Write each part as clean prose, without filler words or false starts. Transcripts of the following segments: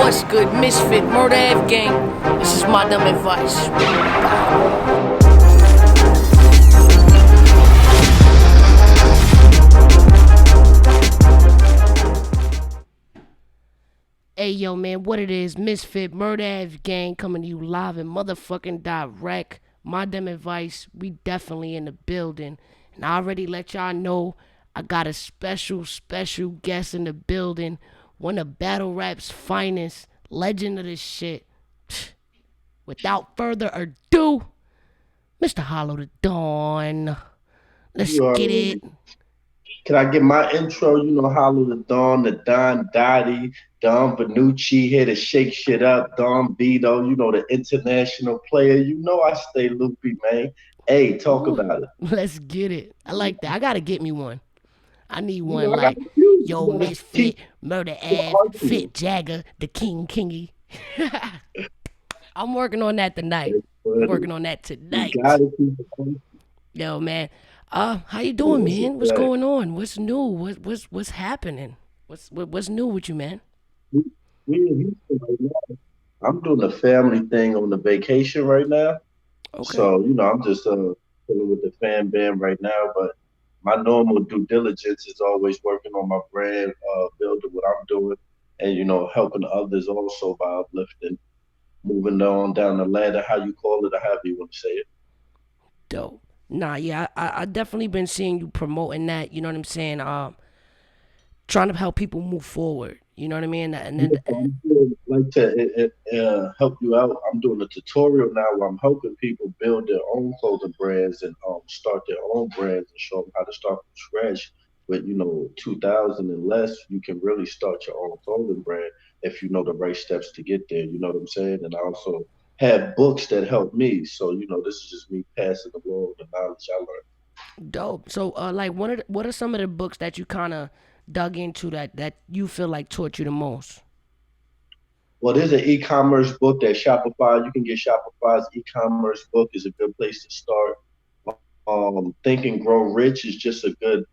What's good, Ms.Fit, Murder F Gang? This is my dumb advice. Hey yo man, what it is, Ms.Fit, Murder F Gang coming to you live and motherfucking direct. My dumb advice, we definitely in the building. And I already let y'all know I got a special guest in the building. One of battle rap's finest, legend of this shit. Without further ado, Mr. Hollow the Dawn. Let's You get already. it. Can I get my intro? You know, Hollow the Don Dottie, Don Benucci here to shake shit up. Don Vito, you know, the international player. You know I stay loopy, man. Hey, talk Ooh, about it. let's get it. I like that. I gotta get me one. I need You one know, I got like, a few. yo, You gotta Misfit, keep Murder your Ave, heart Fit beating. Jagger, the King Kingy. I'm working on that tonight. That's I'm funny. working on that You tonight. gotta keep your heart Yo, man. How you doing, beating. It's a man? What's fact. going on? What's new? What's happening? What's new with you, man? We, we in Houston right now. I'm doing a family thing on the vacation right now. Okay. So, I'm just chilling with the fan band right now, but my normal due diligence is always working on my brand, building what I'm doing, and helping others also by uplifting, moving on down the ladder, how you call it or however you want to say it. Dope. Nah, yeah, I definitely been seeing you promoting that. You know what I'm saying? Trying to help people move forward. You know what I mean? And Yeah, then, so I'm doing, like to help you out. I'm doing a tutorial now where I'm helping people build their own clothing brands and start their own brands and show them how to start from scratch. With 2,000 and less, you can really start your own clothing brand if you know the right steps to get there. You know what I'm saying? And I also have books that help me. So this is just me passing along the knowledge I learned. dope. So, like, what are some of the books that you kind of dug into that you feel like taught you the most? Well, there's an e-commerce book that Shopify. You can get Shopify's e-commerce book is a good place to start. Think and Grow Rich is just a good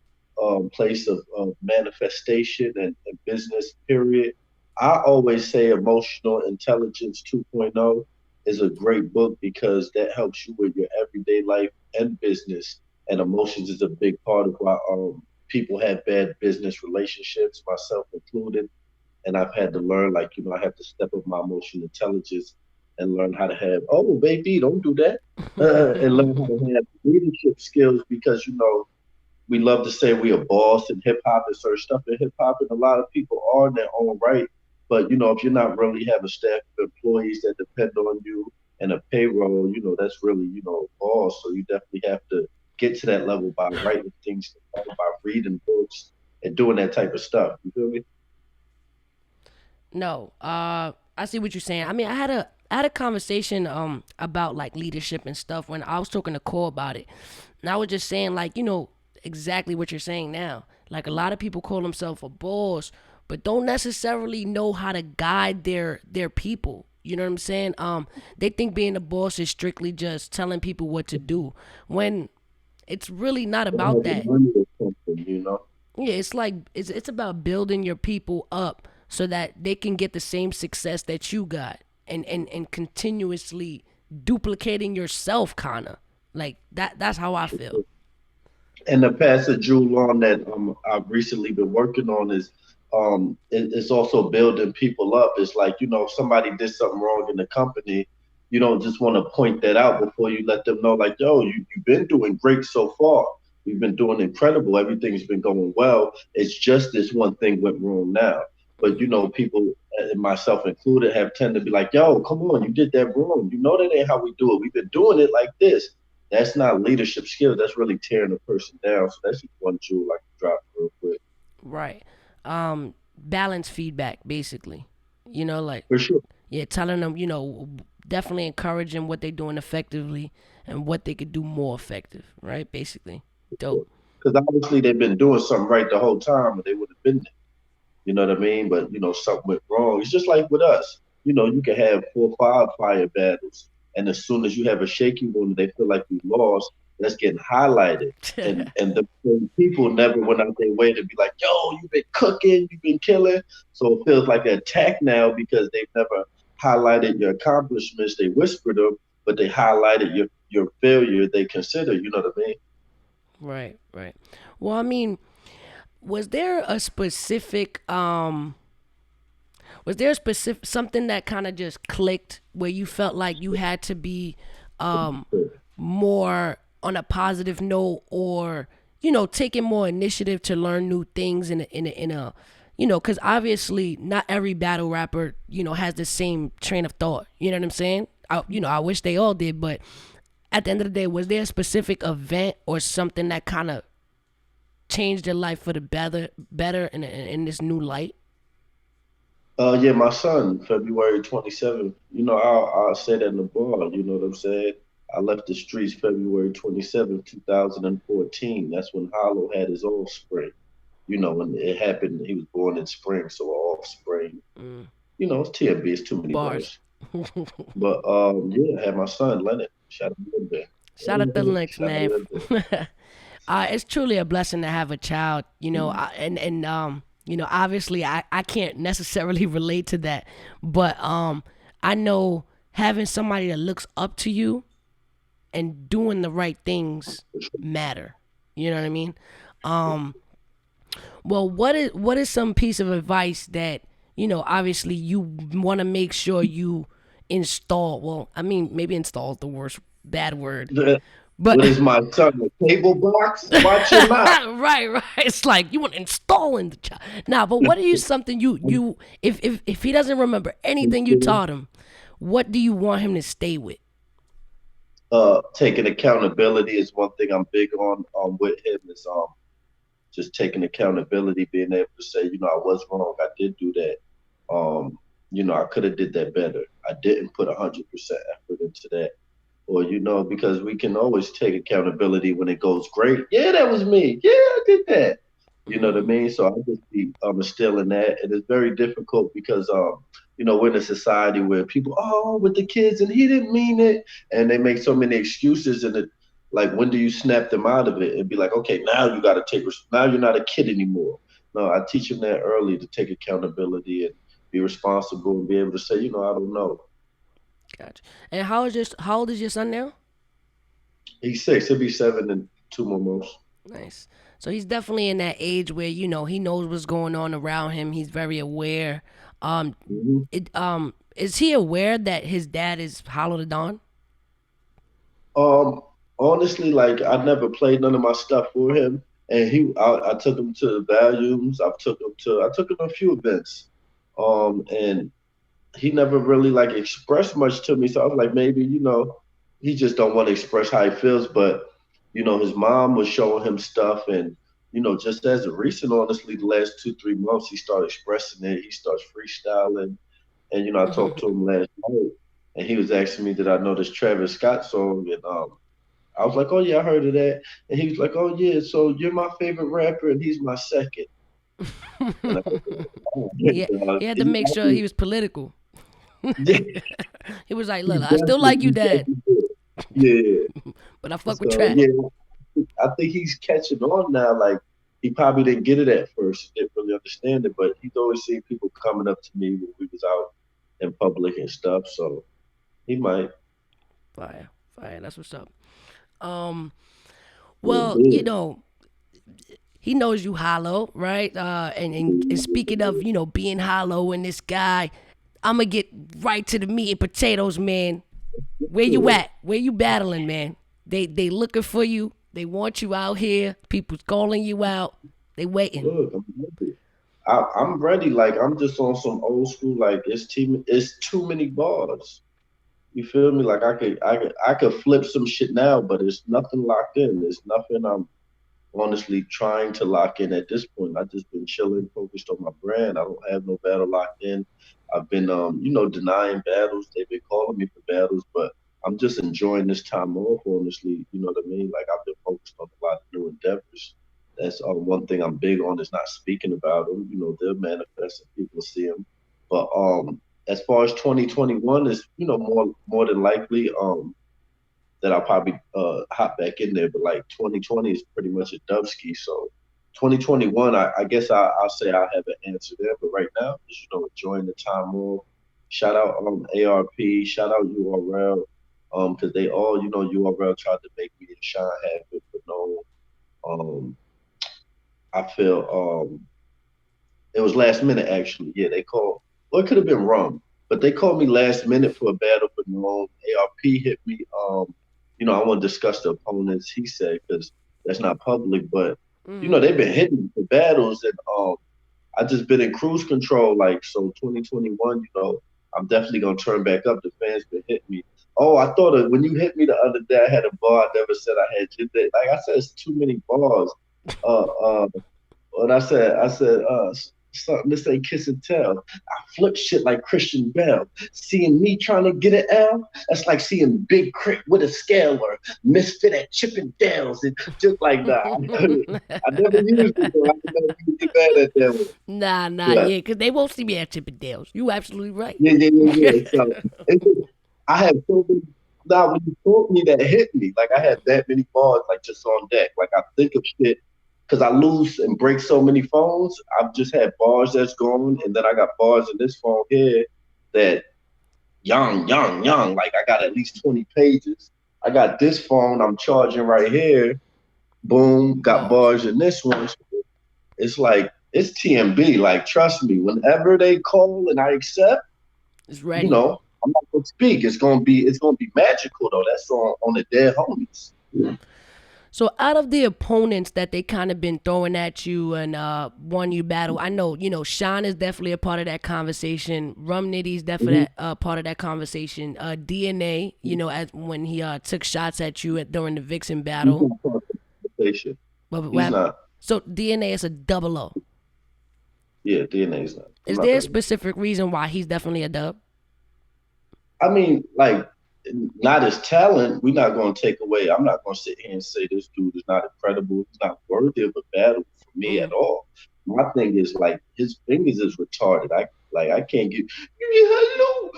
place of manifestation and business. Period. I always say Emotional Intelligence 2.0 is a great book because that helps you with your everyday life and business. And emotions is a big part of why people have bad business relationships, myself included, and I've had to learn, like, I have to step up my emotional intelligence and learn how to have, oh, baby, don't do that, and learn how to have leadership skills because, we love to say we a boss in hip hop and certain stuff in hip hop, and a lot of people are in their own right. But, if you're not really have a staff of employees that depend on you and a payroll, that's really, boss. So you definitely have to get to that level by writing things, by reading books and doing that type of stuff. You feel me? No, I see what you're saying. I mean, I had a conversation about like leadership and stuff when I was talking to Cole about it, and I was just saying like exactly what you're saying now. Like a lot of people call themselves a boss, but don't necessarily know how to guide their people. You know what I'm saying? They think being a boss is strictly just telling people what to do, when it's really not Or about having that. money or something. Yeah, it's like it's about building your people up so that they can get the same success that you got, and continuously duplicating yourself, kinda like that's how I feel. And the passage jewel on that I've recently been working on is it's also building people up. It's like, if somebody did something wrong in the company, you don't just want to point that out before you let them know, like, yo, you've been doing great so far. We've been doing incredible. Everything's been going well. It's just this one thing went wrong now. But people, and myself included, have tended to be like, yo, come on, you did that wrong. You know that ain't how we do it. We've been doing it like this. That's not leadership skills. That's really tearing a person down. So that's just one jewel I can drop real quick. Right. Balance feedback, basically. Like, For sure. yeah, telling them, definitely encouraging what they're doing effectively and what they could do more effective. Right, basically. Dope. Because obviously they've been doing something right the whole time and they would have been there. You know what I mean? But something went wrong. It's just like with us. You can have 4 or 5 fire battles, and as soon as you have a shaky one, they feel like you lost. that's getting highlighted. And the people never went out their way to be like, yo, you've been cooking, you've been killing. So it feels like an attack now because they've never highlighted your accomplishments. They whispered them, but they highlighted your failure. They consider, you know what I mean? Right, right. Well, I mean, was there a specific was there a specific something that kind of just clicked where you felt like you had to be um more on a positive note, or taking more initiative to learn new things in a because obviously not every battle rapper has the same train of thought. You know what I'm saying? I wish they all did, but at the end of the day, was there a specific event or something that kind of changed your life for the better in this new light? Yeah, my son, February 27th. I'll say that in the bar. You know what I'm saying? I left the streets February 27th, 2014. That's when Hollow had his offspring. When it happened, he was born in spring, so offspring. Mm, It's TMB. It's too many bars. bars. But yeah, I had my son Leonard. Shout out to him Shout out the there. links, Shout out man. to him. It's truly a blessing to have a child, Mhm. obviously I can't necessarily relate to that, but I know having somebody that looks up to you and doing the right things matter. You know what I mean? Um, well, what is some piece of advice that obviously you want to make sure you install? Well, I mean, maybe install is the worst bad word, but What is my son? A cable box? Watch your mouth. right, right. It's like you want to install in the child. Nah, but what are you something you if he doesn't remember anything you taught him, what do you want him to stay with? Taking accountability is one thing I'm big on with him is just taking accountability, being able to say, I was wrong. I did do that. I could have did that better. I didn't put 100% effort into that. Or, because we can always take accountability when it goes great. Yeah, that was me. Yeah, I did that. You know what I Mm-hmm. mean? So I just be instilling that. And it's very difficult because, we're in a society where people, oh, with the kids, and he didn't mean it. And they make so many excuses. And it, like, when do you snap them out of it and be like, okay, now you got to now you're not a kid anymore. No, I teach them that early to take accountability and be responsible and be able to say, I don't know. Gotcha. And how old is your son now? He's 6. He'll be 7 in 2 more months. Nice. So he's definitely in that age where he knows what's going on around him. He's very aware. Um, Hmm. is he aware that his dad is Hollow the Dawn? Um, Honestly, like I never played none of my stuff for him, and I took him to the volumes. I took him to a few events, and he never really like expressed much to me. So I was like, maybe he just don't want to express how he feels. But his mom was showing him stuff, and just as of recent, honestly, the last 2 3 months, he started expressing it. He starts freestyling, and I talked to him last night, and he was asking me, did I know this Travis Scott song? And I was like, oh yeah, I heard of that. And he was like, oh yeah, so you're my favorite rapper, and he's my second. And I was like, oh, he he had to make sure he was political. yeah, He was like, he "Look, I still like you, he Dad, definitely did. Yeah. but I fuck with So trap." yeah, I think he's catching on now. Like he probably didn't get it at first, didn't really understand it, but he's always seen people coming up to me when we was out in public and stuff. So he might. Fire, fire. That's what's up. Um, Yeah, well, yeah. he knows you hollow, right? And speaking of being hollow and this guy, I'm gonna get right to the meat and potatoes, man. Where you Sure. at? Where you battling, man? They looking for you. They want you out here. People's calling you out. They waiting. Look, I'm ready. I'm ready. Like I'm just on some old school. Like it's too many bars. You feel me? Like I could flip some shit now, but it's nothing locked in. There's nothing I'm honestly trying to lock in at this point. I've just been chilling, focused on my brand. I don't have no battle locked in. I've been denying battles. They've been calling me for battles, but I'm just enjoying this time off, honestly. You know what I mean? Like I've been focused on a lot of new endeavors. That's one thing I'm big on is not speaking about them. They'll manifest and people see them. But as far as 2021 is, more than likely, that I'll probably hop back in there. But like 2020 is pretty much a dubski. So 2021, I guess I'll say I have an answer there. But right now, just enjoying the time off. Shout out ARP, shout out URL, because they all URL tried to make me and Sean have it, but no, um, I feel it was last minute actually. Yeah, they called. Well, it could have been wrong, but they called me last minute for a battle for Malone. ARP hit me. I want to discuss the opponents. He said because that's not public, but Mm-hmm. they've been hitting me for battles, and I just been in cruise control. Like so, 2021. I'm definitely gonna turn back up. The fans been hitting me. Oh, I thought when you hit me the other day, I had a bar. I never said I had your day. Like I said, it's too many bars. Uh, uh, and I said, something, this ain't kiss and tell. I flip shit like Christian Bell. Seeing me trying to get an L, that's like seeing Big Crit with a scaler, Misfit at Chippendales, and just like that. I never used it though. I never used it bad at that one. Nah, Yeah, yeah, because they won't see me at Chippendales. You absolutely right. yeah. So it's just, I have so many. Now, when you told me that hit me, like I had that many bars, like just on deck. Like I think of shit because I lose and break so many phones. I've just had bars that's gone, and then I got bars in this phone here that young. Like I got at least 20 pages. I got this phone I'm charging right here. Boom, got Bars. bars in this one. So it's like it's TMB. Like trust me, whenever they call and I accept, It's ready. I'm not gonna speak. It's gonna be magical though. That's on the dead homies. So out of the opponents that they kind of been throwing at you and won you battle, I know Sean is definitely a part of that conversation. Rum Nitty's definitely Mhm. a part of that conversation. DNA, as when he took shots at you during the Vixen He's battle. not part of the conversation. What He's happened? not. So DNA is a double O. Yeah, DNA's not. I'm Is not there a gonna. specific reason why he's definitely a dub? I mean, like, not his talent. We're not gonna take away. I'm not gonna sit here and say this dude is not incredible. He's not worthy of a battle for me Mm. at all. My thing is like his fingers is retarded. I can't get. Yeah, hello,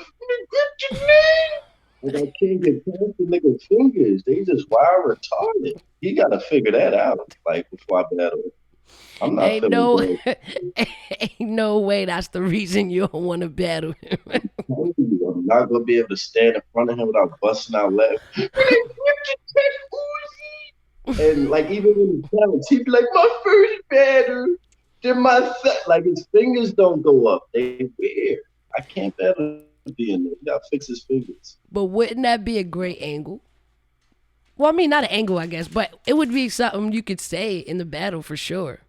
what's your name? Like I can't get past the nigga fingers. They just wild retarded. He gotta figure that out. Like before I battle. I'm not Ain't feeling no, good. ain't no way that's the reason you don't want to battle him. Telling you, I'm not gonna be able to stand in front of him without busting out laughing. And like even when he counts, he'd be like, "My first battle, then my like his fingers don't go up. They weird. I can't battle DNA. He gotta fix his fingers. But wouldn't that be a great angle? Well, I mean, not an angle, I guess, but it would be something you could say in the battle for sure.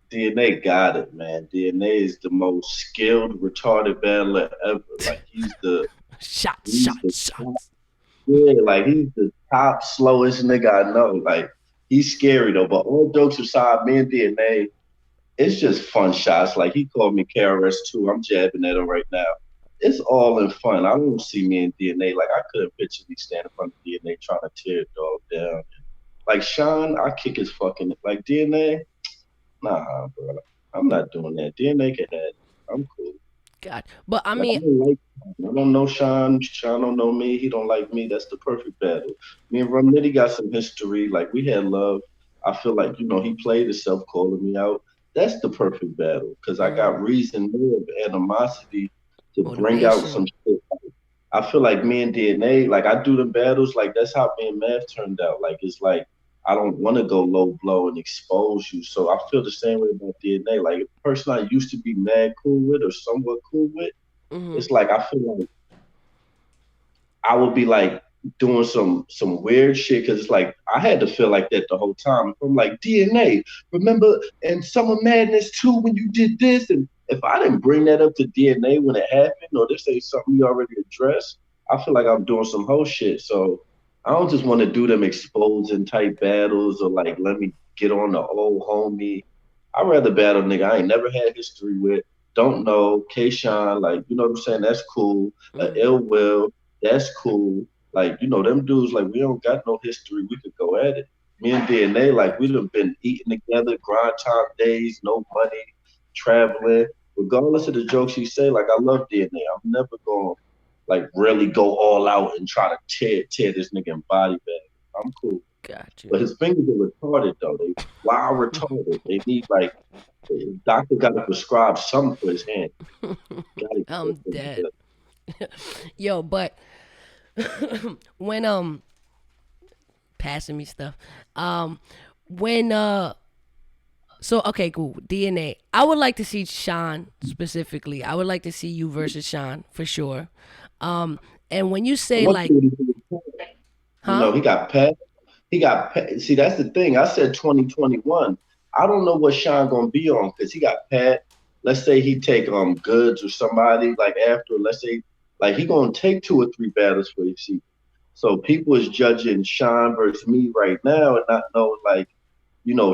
DNA got it, man. DNA is the most skilled retarded battler ever. Like Shots, he's the shots, top, shots. yeah, like he's the top slowest nigga I know. Like he's scary though. But all jokes aside, me and DNA, it's just fun shots. Like he called me KRS2. I'm jabbing at him right now. It's all in fun. I don't see me in DNA. Like I couldn't picture me standing in front of DNA trying to tear a dog down. Like Sean, I kick his fucking like DNA. Nah, bro. I'm not doing that. DNA can have it. I'm cool. God, but I Like, I mean, don't like. I don't know Sean. Sean don't know me. He don't like me. That's the perfect battle. Me and Rum Nitty got some history. Like we had love. I feel like he played himself calling me out. That's the perfect battle because I got reason more of animosity to bring out motivation. some shit. I feel like me and DNA, like I do the battles, like that's how me and Math turned out. Like it's like I don't want to go low blow and expose you. So I feel the same way about DNA. Like a person I used to be mad cool with or somewhat cool with, Hmm. it's like I feel like I would be like doing some weird shit because it's like I had to feel like that the whole time. I'm like DNA, remember in Summer Madness too when you did this, and if I didn't bring that up to DNA when it happened, or this ain't something you already addressed, I feel like I'm doing some whole shit. So I don't just want to do them exposing type battles or like let me get on the old homie. I'd rather battle nigga I ain't never had history with, don't know, K-Shine, like you know what I'm saying? That's cool. Hmm. Ill Will, that's cool. Like, them dudes, like, we don't got no history. We could go at it. Me and DNA, like, we done been eating together, grind time days, no money, traveling. Regardless of the jokes you say, like, I love DNA. I'm never going. like really go all out and try to tear this nigga in body bag. I'm cool. Gotcha. But his fingers are retarded though. They wild retarded. They need like the doctor got to prescribe something for his hand. Gotta get those I'm things dead. done. Yo, but when passing me stuff, um, when so okay, cool. DNA. I would like to see Sean specifically. I would like to see you versus Sean for sure. Um, and when you I say want like, you to see what you huh? know, he got Pat. He got Pat. See, that's the thing. I said 2021. I don't know what Sean gonna be on because he got Pat. Let's say he take Goods or somebody like after. Let's say like he gonna take 2 or 3 battles for his season. So people is judging Sean versus me right now and not knowing like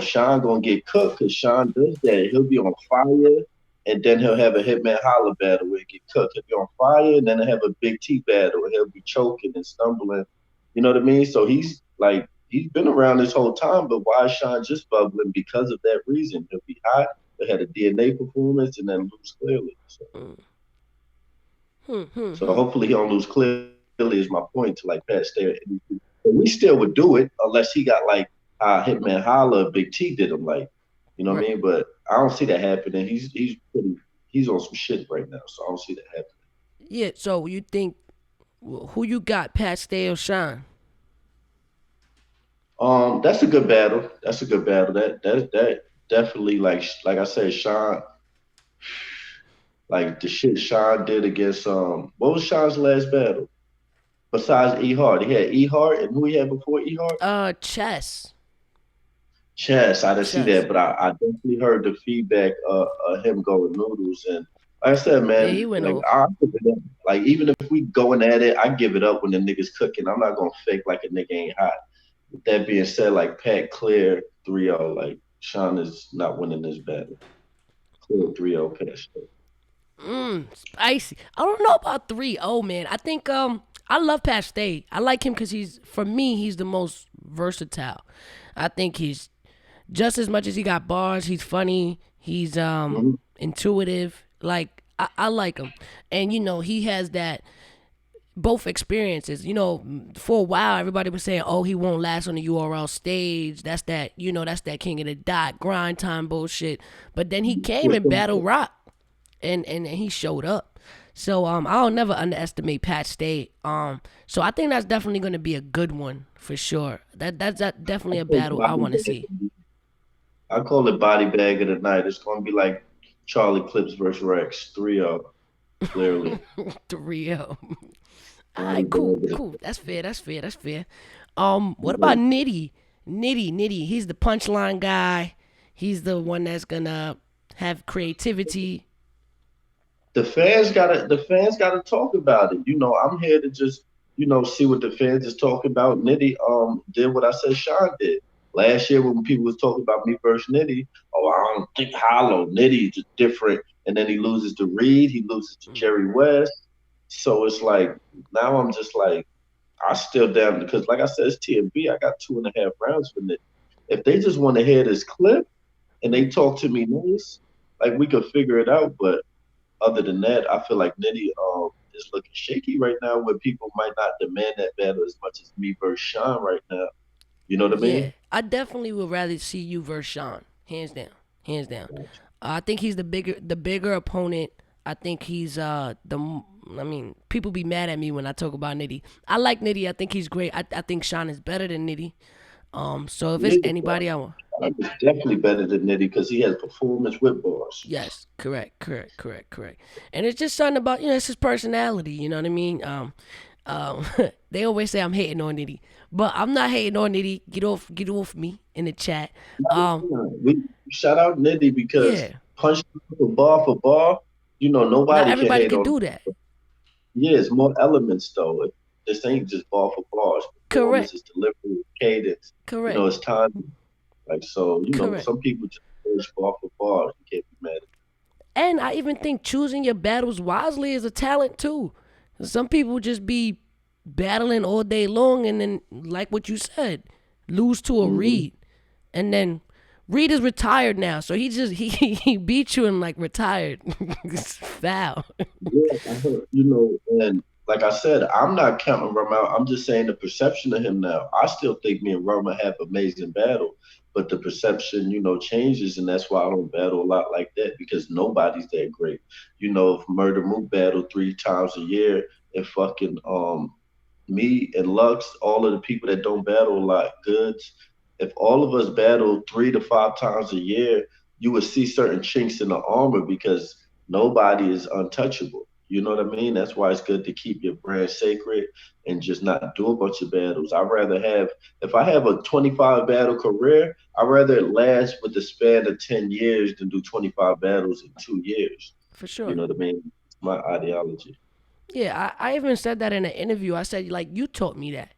Sean gonna get cooked because Sean does that. He'll be on fire, and then he'll have a Hitman Holla battle where he get cooked. He'll be on fire, and then he'll have a Big T battle where he'll be choking and stumbling. You know what I mean? So he's been around this whole time, but why is Sean just bubbling? Because of that reason. He'll be hot. He'll have a DNA performance and then lose clearly. So hopefully he don't lose clearly is my point to like Pat Stay. But we still would do it unless he got like Hitman Holla, Big T did him like, you know what I Right. mean? But I don't see that happening. He's on some shit right now, so I don't see that happening. Yeah. So you think who you got, Pat Stay or Sean? That's a good battle. That's a good battle. That definitely like I said, Sean, like the shit Sean did against what was Sean's last battle? Besides E Hart. He had E Hart and who he had before E Hart? Chess. Chess, I didn't see Chess. that, but I definitely heard the feedback of him going noodles. And like I said, Yeah, he man, went like off. I give it up. Like even if we going at it, I give it up when the nigga's cooking. I'm not gonna fake like a nigga ain't hot. With that being said, like Pat clear 3-0. Like Sean is not winning this battle. Clear 3-0 Pat. Spicy. I don't know about 3-0, man. I think I love Pat Stay. I like him because he's for me he's the most versatile. I think he's just as much as he got bars. He's funny. He's Mm-hmm. intuitive. Like I like him, and he has that both experiences. For a while everybody was saying, "Oh, he won't last on the URL stage." That's that. That's that king of the dot grind time bullshit. But then he came in battle rock, and he showed up. So I'll never underestimate Pat Stay. So I think that's definitely gonna be a good one for sure. That's definitely a battle I want to see. I call it body bag of the night. It's gonna be like Charlie Clips versus Rex 3-0, clearly. 3-0. All Body right, bag cool, of the cool. That's fair. That's fair. That's fair. What about night. Nitty? Nitty. He's the punchline guy. He's the one that's gonna have creativity. The fans gotta talk about it. I'm here to just, see what the fans is talking about. Nitty did what I said Sean did. Last year when people was talking about me versus Nitty, oh I don't think Hollow. Nitty is different. And then he loses to Reed, he loses to Jerry West. So it's like now I'm just like I still down because like I said, it's TMB. I got 2.5 rounds for Nitty. If they just want to hear this clip and they talk to me nice, like we could figure it out. But other than that, I feel like Nitty is looking shaky right now, where people might not demand that battle as much as me versus Sean right now. You know what I Yeah, mean? I definitely would rather see you versus Sean, hands down, hands down. I think he's the bigger opponent. I think he's I mean, people be mad at me when I talk about Nitty. I like Nitty. I think he's great. I think Sean is better than Nitty. So if He it's is anybody, I want. Sean is definitely better than Nitty because he has performance with bars. Yes, correct, correct, correct, correct. And it's just something about it's his personality. You know what I mean? Um, they always say I'm hating on Nitty, but I'm not hating on Nitty. Get off me in the chat. Um, We shout out Nitty because yeah, punch for bar, not nobody can everybody hate can on. do that. Yeah, it's more elements though. This ain't just bar for bars. Performance Correct, is delivery, cadence. correct, It's time. Like so, correct. some people just push bar for bars. You can't be mad at And I even think choosing your battles wisely is a talent too. Some people just be battling all day long and then, like what you said, lose to a them. Reed. And then Reed is retired now, so he just he beat you and like retired. It's foul. Yeah, I heard, and like I said, I'm not counting Roma out. I'm just saying the perception of him now. I still think me and Roma have amazing battle, but the perception, changes, and that's why I don't battle a lot like that because nobody's that great. If Murder Mook battle 3 times a year and fucking me and Lux, all of the people that don't battle a lot, Goods, if all of us battle 3 to 5 times a year, you would see certain chinks in the armor because nobody is untouchable. You know what I mean? That's why it's good to keep your brand sacred and just not do a bunch of battles. I'd rather have, if I have a 25 battle career, I'd rather it last with the span of 10 years than do 25 battles in 2 years. For You sure. know what I mean? It's my ideology. Yeah, I even said that in an interview. I said like you taught me that.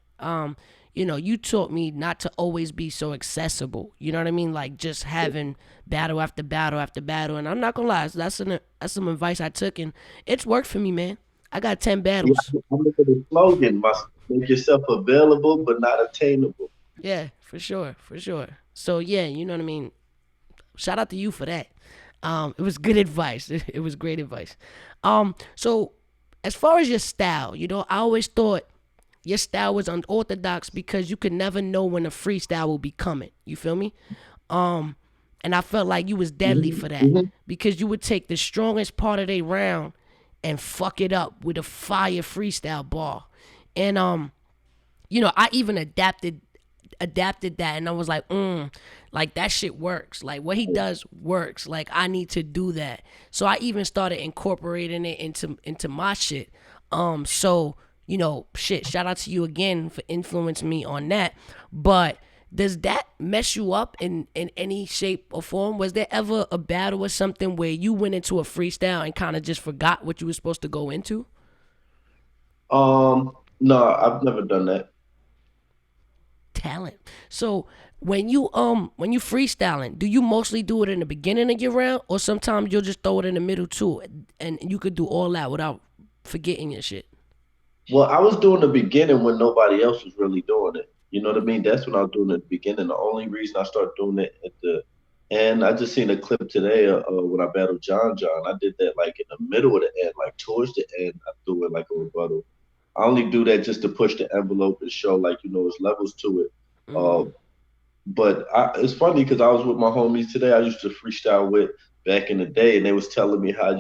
You taught me not to always be so accessible. You know what I mean? Like just having battle after battle after battle. And I'm not gonna lie, that's some advice I took, and it's worked for me, man. I got 10 Yeah, battles. I'm looking at the slogan, must make yourself available but not attainable. Yeah, for sure, for sure. So yeah, you know what I mean. Shout out to you for that. It was good advice. It was great advice. So as far as your style, I always thought your style was unorthodox because you could never know when a freestyle will be coming. You feel me? Um, and I felt like you was deadly Hmm. for that Hmm. because you would take the strongest part of their round and fuck it up with a fire freestyle bar. And I even adapted that, and I was like that shit works. Like what he does works. Like I need to do that. So I even started incorporating it into my shit. So shit. Shout out to you again for influencing me on that. But does that mess you up in any shape or form? Was there ever a battle or something where you went into a freestyle and kind of just forgot what you were supposed to go into? No, I've never done that. Talent. So when you freestyling, do you mostly do it in the beginning of your round, or sometimes you'll just throw it in the middle too, and you could do all that without forgetting your shit? Well, I was doing the beginning when nobody else was really doing it. You know what I mean? That's what I was doing at the beginning. The only reason I started doing it at the end, I just seen a clip today when I battled John John. I did that like in the middle of the end, like towards the end. I threw it like a rebuttal. I only do that just to push the envelope and show like there's levels to it. Mm-hmm. Uh, but it's funny because I was with my homies today. I used to freestyle with back in the day, and they was telling me how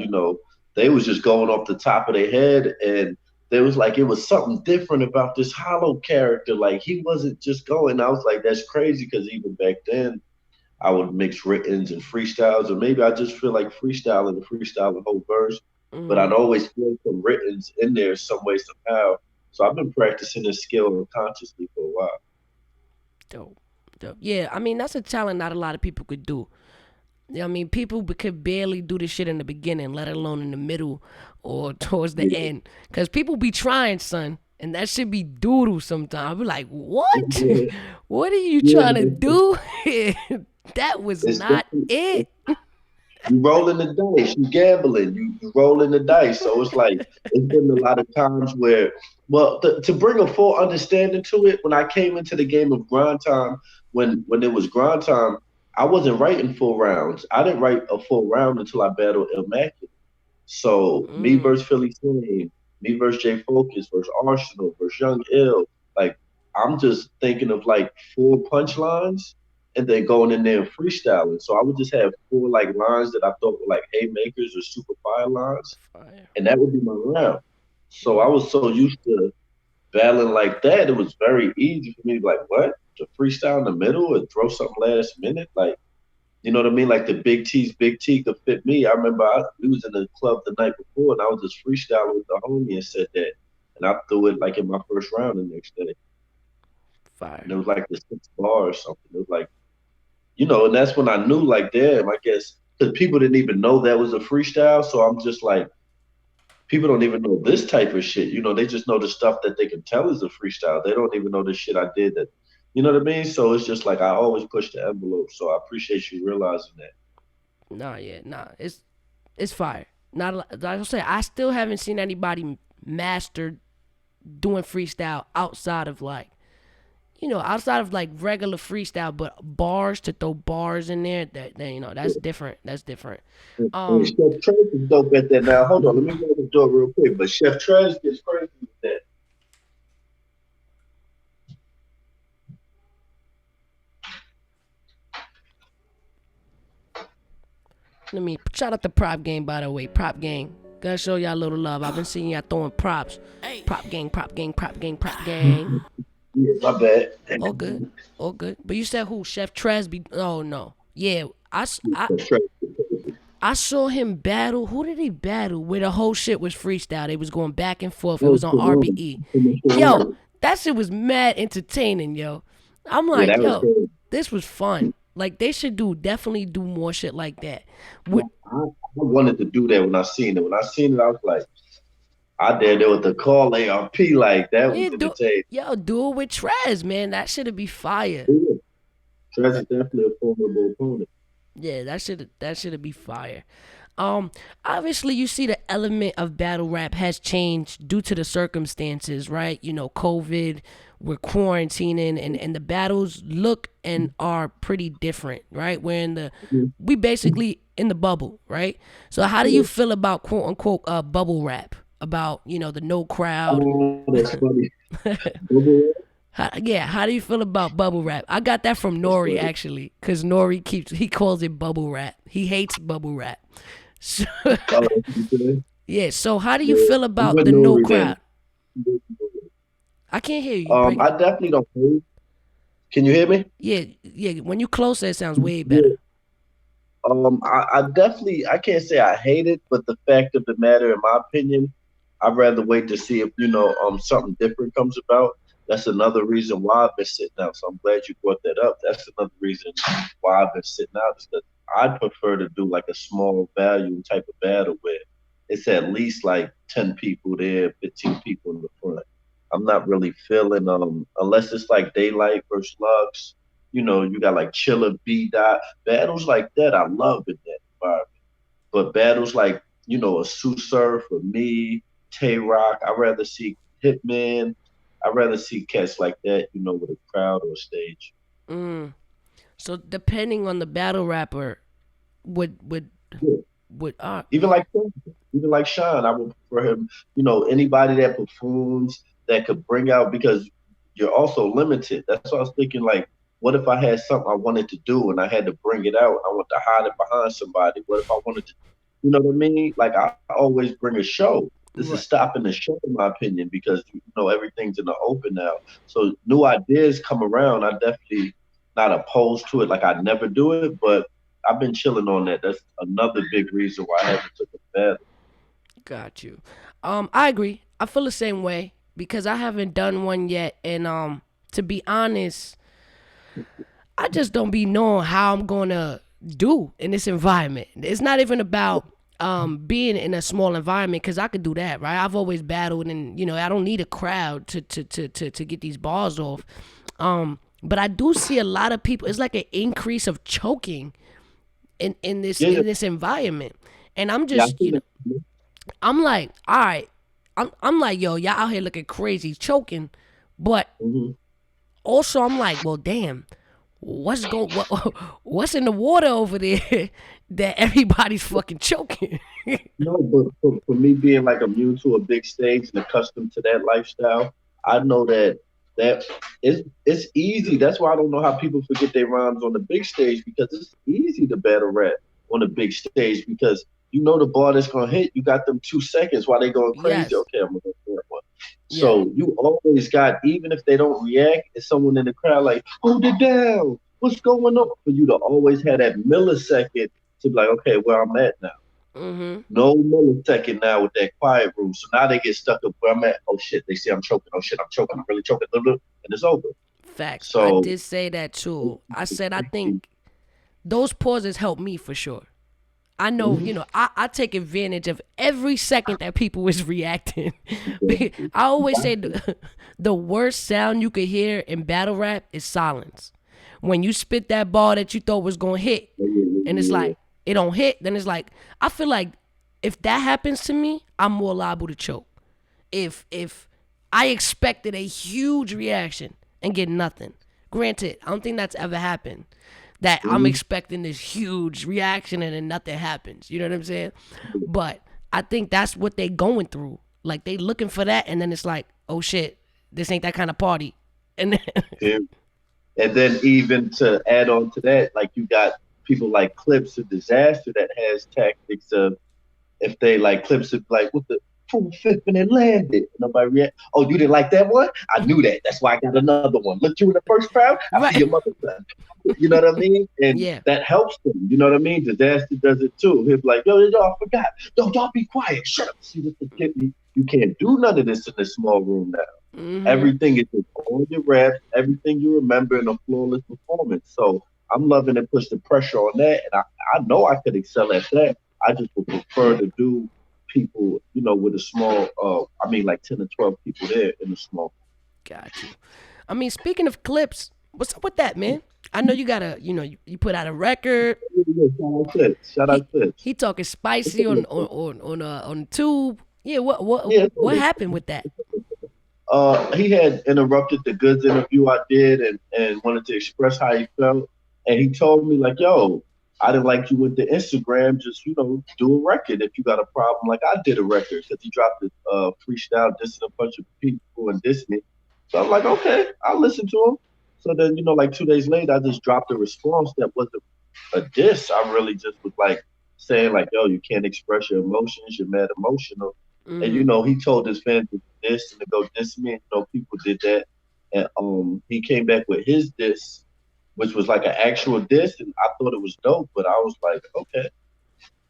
they was just going off the top of their head, and they was like it was something different about this Hollow character. Like he wasn't just going. I was like, that's crazy because even back then I would mix writtens and freestyles, or maybe I just feel like freestyling and freestyling whole verse. But Mm-hmm. I'd always feel some writtens in there some way somehow. So I've been practicing this skill unconsciously for a while. Dope. Dope. Yeah, I mean that's a talent not a lot of people could do. I mean, people could barely do this shit in the beginning, let alone in the middle or towards the Yeah. end. Cause people be trying, son, and that should be doodle sometimes. I be like, what? What are you Yeah, trying to do? That was it's, not it's it. you rolling the dice, you gambling, you rolling the dice. So it's like it's been a lot of times where, well, to bring a full understanding to it, when I came into the game of grind time, when it was grind time, I wasn't writing full rounds. I didn't write a full round until I battled Immaculate. So me Mm, versus Philly Slim, me versus Jay Focus versus Arsenal versus Young Ill. Like I'm just thinking of like four punchlines and then going in there and freestyling. So I would just have four like lines that I thought were like haymakers or super fire lines, fire. and that would be my round. So I Mm, was so used to battling like that, it was very easy for me to be like, what? To freestyle in the middle and throw something last minute? Like you know what I mean? Like the big T could fit me. I remember we was in the club the night before, and I was just freestyling with the homie and said that, and I threw it like in my first round the next day, and fire. it was like the 6 bar or something. It was like and that's when I knew like, damn, I guess because people didn't even know that was a freestyle, so I'm just like, people don't even know this type of shit. They just know the stuff that they can tell is a freestyle. They don't even know the shit I did that. You know what I mean? So it's just like I always push the envelope. So I appreciate you realizing that. Nah, yeah, nah. It's fire. Not like I say, I still haven't seen anybody master doing freestyle outside of like regular freestyle, but bars to throw bars in there. That that's different. That's different. And Um, Chef Trez is dope at that now. Hold on, let me go to the door real quick. But Chef Trez gets crazy Let me shout out the prop game, by the way. Prop gang. Gotta show y'all a little love. I've been seeing y'all throwing props. Prop gang, prop gang, prop gang, prop gang. Yeah, my bad. All good. All good. But you said who? Chef Tresby? Oh, no. Yeah, I saw him battle. Who did he battle? Where the whole shit was freestyle. They was going back and forth. It Oh, was on Shalom. RBE. Yo, that shit was mad entertaining, yo. I'm Yeah, like, that was yo, good. this was fun. Like they should definitely do more shit like that. With I wanted to do that when I seen it. When I seen it, I was like, I dare there with the call ARP like that was yeah, entertaining. do it with Trez, man. That should be fire. Yeah. Trez is definitely a formidable opponent. Yeah, that should be fire. Um, Obviously you see the element of battle rap has changed due to the circumstances, right? You know, COVID, we're quarantining and the battles look and are pretty different, right? Mhm. We basically in the bubble, right? So how do you Yeah. feel about quote unquote bubble rap? About, the no crowd. Oh, that's funny. Bubble wrap? Yeah, how do you feel about bubble rap? I got that from That's Nori funny. actually, cause Nori he calls it bubble rap. He hates bubble rap. So, Oh, that's what you said? yeah. So how do you Yeah. feel I'm about with the no Nori then. crowd? I can't hear you. You I breaking up. definitely don't hate. Can you hear me? Yeah, yeah. When you close, that sounds way better. Yeah. I definitely I can't say I hate it, but the fact of the matter, in my opinion, I'd rather wait to see if something different comes about. That's another reason why I've been sitting out. So I'm glad you brought that up. That's another reason why I've been sitting out is that I'd prefer to do like a small value type of battle where it's at least like 10 people there, 15 people in the front. I'm not really feeling unless it's like daylight versus Lux. You got like Chiller B dot battles like that. I love in that environment. But battles like, a Sue Surf or me, Tay Rock, I'd rather see Hitman. I'd rather see cats like that, with a crowd or a stage. Mm. So depending on the battle rapper, would would Yeah. would Even like Sean, even like Sean, I would prefer him. Anybody that performs that could bring out because you're also limited. That's why I was thinking like, what if I had something I wanted to do and I had to bring it out? I want to hide it behind somebody. What if I wanted to, you know what I mean? Like I always bring a show. This is right. stopping the show, in my opinion, because everything's in the open now. So new ideas come around. I definitely not opposed to it. Like I never do it, but I've been chilling on that. That's another big reason why I haven't took a bet. Got you. I agree. I feel the same way because I haven't done one yet, and to be honest, I just don't be knowing how I'm gonna do in this environment. It's not even about being in a small environment because I could do that, right? I've always battled, and I don't need a crowd to get these bars off. But I do see a lot of people. It's like an increase of choking in this Yeah, yeah, in this environment, and I'm yeah. I just see that. I'm like, all right. I'm like, yo, y'all out here looking crazy, choking, but Hmm. also I'm like, well, damn, what's in the water over there that everybody's fucking choking? No, but for me being like immune to a big stage and accustomed to that lifestyle, I know that it's easy. That's why I don't know how people forget their rhymes on the big stage because it's easy to battle rap on the big stage because the ball that's gonna hit. You got them 2 seconds while they going crazy. Yes, Okay, I'm gonna go for that one. yeah, So you always got, even if they don't react, it's someone in the crowd like, hold it down. What's going on? For you to always have that millisecond to be like, okay, where I'm at now. mm-hmm. No millisecond now with that quiet room. So now they get stuck up where I'm at. Oh shit, they see I'm choking. Oh shit, I'm choking. I'm really choking. And it's over. Facts. I So did say that too. I said I think those pauses help me for sure. I know, mhm, I take advantage of every second that people is reacting. I always say the worst sound you could hear in battle rap is silence. When you spit that ball that you thought was gonna hit, and it's like it don't hit, then it's like I feel like if that happens to me, I'm more liable to choke. If I expected a huge reaction and get nothing. Granted, I don't think that's ever happened. That I'm mhm. expecting this huge reaction and then nothing happens. You know what I'm saying? But I think that's what they going through. Like they looking for that, and then it's like, oh shit, this ain't that kind of party. And then, Yeah. And then even to add on to that, like you got people like Clips of Disaster that has tactics of if they like clips of like what the full fifth and it landed. Nobody react. Oh, you didn't like that one? I knew that. That's why I got another one. Look you in the first round. I see your Right. mother son. You know what I mean? And Yeah. that helps them. You know what I mean? Disaster does it too. He'll be like, yo, I forgot. No, y'all be quiet. Shut up. See, this get me. You can't do none of this in this small room now. Mm-hmm. Everything is just all your reps, everything you remember in a flawless performance. So I'm loving to push the pressure on that, and I know I could excel at that. I just would prefer to do people, with a small, I mean, like 10 or 12 people there in a small. Got you. I mean, speaking of clips, what's up with that, man? I know you got a, you put out a record. Yeah, shout out Tips. Shout He out Tips. he talking It's spicy on on tube. Yeah, what what yeah, it's on what happened with that? he had interrupted the goods interview I did and wanted to express how he felt. And he told me like, yo, I didn't like you with the Instagram. Just do a record if you got a problem. Like I did a record because he dropped a freestyle dissing a bunch of people and dissing it. So I'm like, okay, I'll listen to him. So then, like 2 days later, I just dropped a response that wasn't a diss. I really just was like saying like, yo, you can't express your emotions. You're mad emotional. And Mm-hmm. he told his fans to diss and to go diss me. And, people did that. And he came back with his diss, which was like an actual diss, and I thought it was dope. But I was like, okay,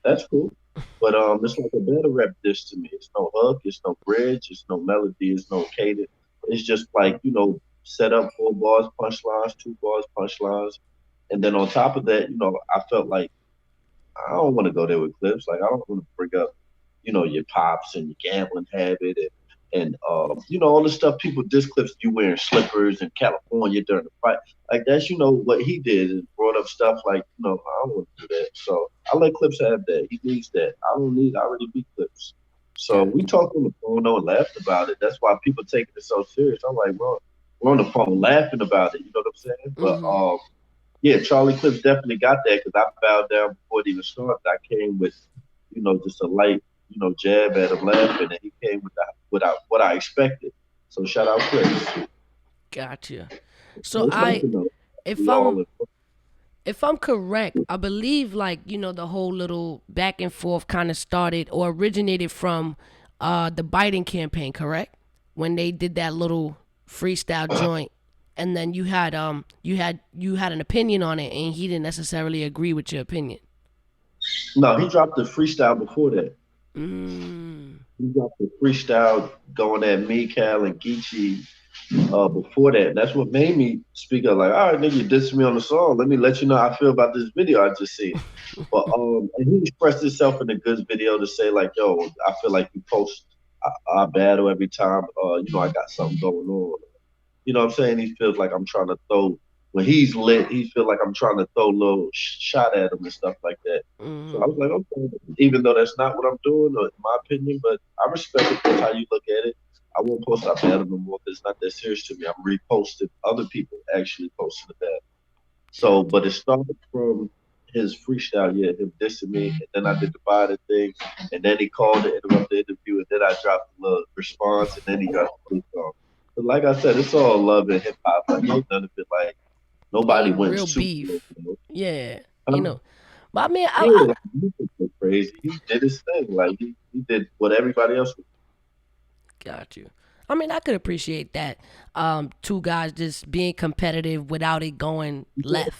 that's cool. But it's like a better rap diss to me. It's no hook, it's no bridge, it's no melody, it's no cadence. It's just like set up 4 bars, punchlines, 2 bars, punchlines, and then on top of that, I felt like I don't want to go there with clips. Like I don't want to bring up, your pops and your gambling habit and all the stuff people diss clips you wearing slippers in California during the fight. Like that's what he did is brought up stuff like, I don't want to do that. So I let Clips have that. He needs that. I already beat Clips. So we Got talked on the phone though and laughed about it. That's why people taking it so serious. I'm like, well, we're on the phone laughing about it. You know what I'm saying? you. But Mm-hmm. yeah, Charlie Clips definitely got that because I bowed down before it even started. I came with, just a light, jab at him laughing, and he came with what I expected. So shout out Clips. Gotcha. So It's nice to know if we I'm all in. if I'm correct, I believe like the whole little back and forth kind of started or originated from the Biden campaign, correct? When they did that little freestyle joint, and then you had an opinion on it, and he didn't necessarily agree with your opinion. No, he dropped the freestyle before that. Mm, He dropped the freestyle going at me, Cal, and Geechee before that. And that's what made me speak up like, all right, nigga, you dissed me on the song. Let me let you know how I feel about this video I just seen. But and he expressed himself in the Goods video to say like, yo, I feel like you post our battle every time. I got something going on. You know what I'm saying? He feels like I'm trying to throw when he's lit. He feels like I'm trying to throw a little shot at him and stuff like that. So I mm, was like, okay, even though that's not what I'm doing, or in my opinion, but I respect it. That's how you look at it. I won't post our battle no more because it's not that serious to me. I'm reposting other people actually posting the battle. So, gotcha. but it started from his freestyle, yeah, him dissing me, and then I did the Biden thing, and then he called to interrupt the interview, and then I dropped the little response, and then he got the song. But like I said, it's all love and hip hop. Like ain't none of it like nobody Ain't went real super. beef. Yeah, Um, But I mean, yeah, like he was so crazy. He did his thing. Like he did what everybody else was. got you. I mean, I could appreciate that. Two guys just being competitive without it going left.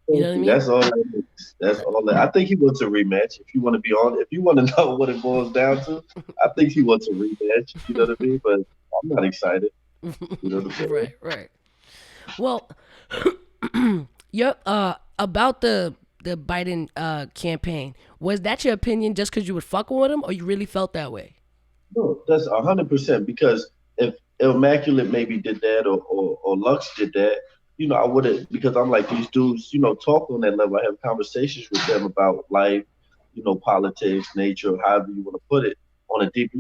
You know what I mean? That's all that is. That's all that. I think he wants a rematch. If you want to be on, if you want to know what it boils down to, I think he wants a rematch. You know what I mean? But I'm not excited. You know what I'm saying? Right, right. Well, your about the Biden campaign, was that your opinion just because you were fucking with him, or you really felt that way? No, that's 100% because if Immaculate maybe did that or Lux did that, I wouldn't because I'm like these dudes, talk on that level. I have conversations with them about life, politics, nature, however you want to put it, on a deeper,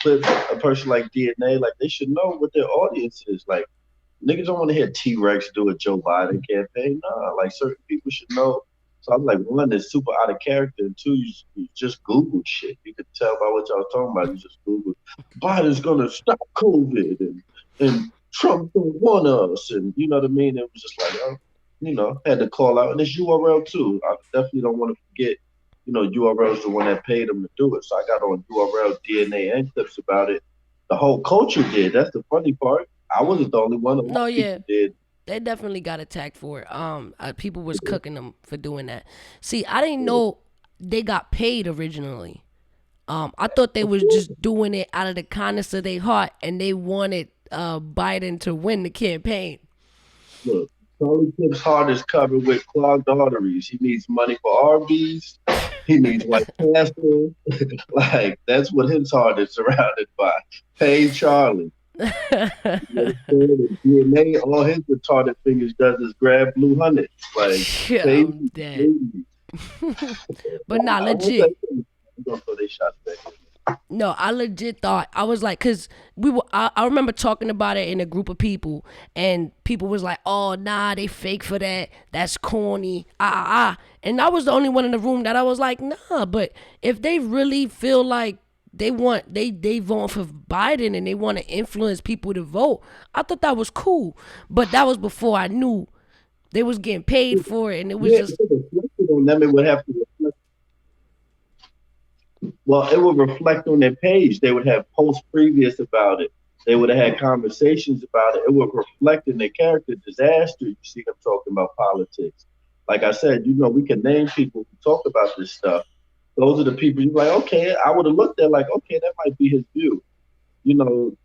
clip a person like DNA, like they should know what their audience is. Like niggas don't want to hear T Rex do a Joe Biden campaign. Nah, like certain people should know. So I'm like, one, is super out of character, and two, you just Google shit. You could tell by what y'all talking about. You just Google Biden's gonna stop COVID and Trump don't want us, and you know what I mean. It was just like, oh. had to call out. And it's URL too. I definitely don't want to forget, URL's the one that paid them to do it. So I got on URL, DNA, and clips about it. The whole culture did. That's the funny part. I wasn't Mm. the only one. A lot No, of yeah, people did. they definitely got attacked for it. People was cooking them for doing that. See, I didn't know they got paid originally. I thought they Of was course, just doing it out of the kindness of their heart, and they wanted Biden to win the campaign. look, Charlie Clip's heart is covered with clogged arteries. He needs money for Arby's. He needs White Castle. Like that's what his heart is surrounded by. Hey Charlie. You understand? And DNA, all his retarded fingers does is grab blue hunnets. Like Yeah, baby, I'm dead. baby. But not I won't say legit. I'm gonna throw they shots back. No, I legit thought I was like, cause we were. I remember talking about it in a group of people, and people was like, "Oh, nah, they fake for that. That's corny." And I was the only one in the room that I was like, "Nah." But if they really feel like they vote for Biden and they want to influence people to vote, I thought that was cool. But that was before I knew they was getting paid for it, and it was Yeah, just if it reflected on them, it would have to reflect. Well, it would reflect on their page. They would have posts previous about it. They would have had conversations about it. It would reflect in their character disaster. You see them talking about politics. Like I said, we can name people who talk about this stuff. Those are the people you're like, okay, I would have looked at like, okay, that might be his view. You know,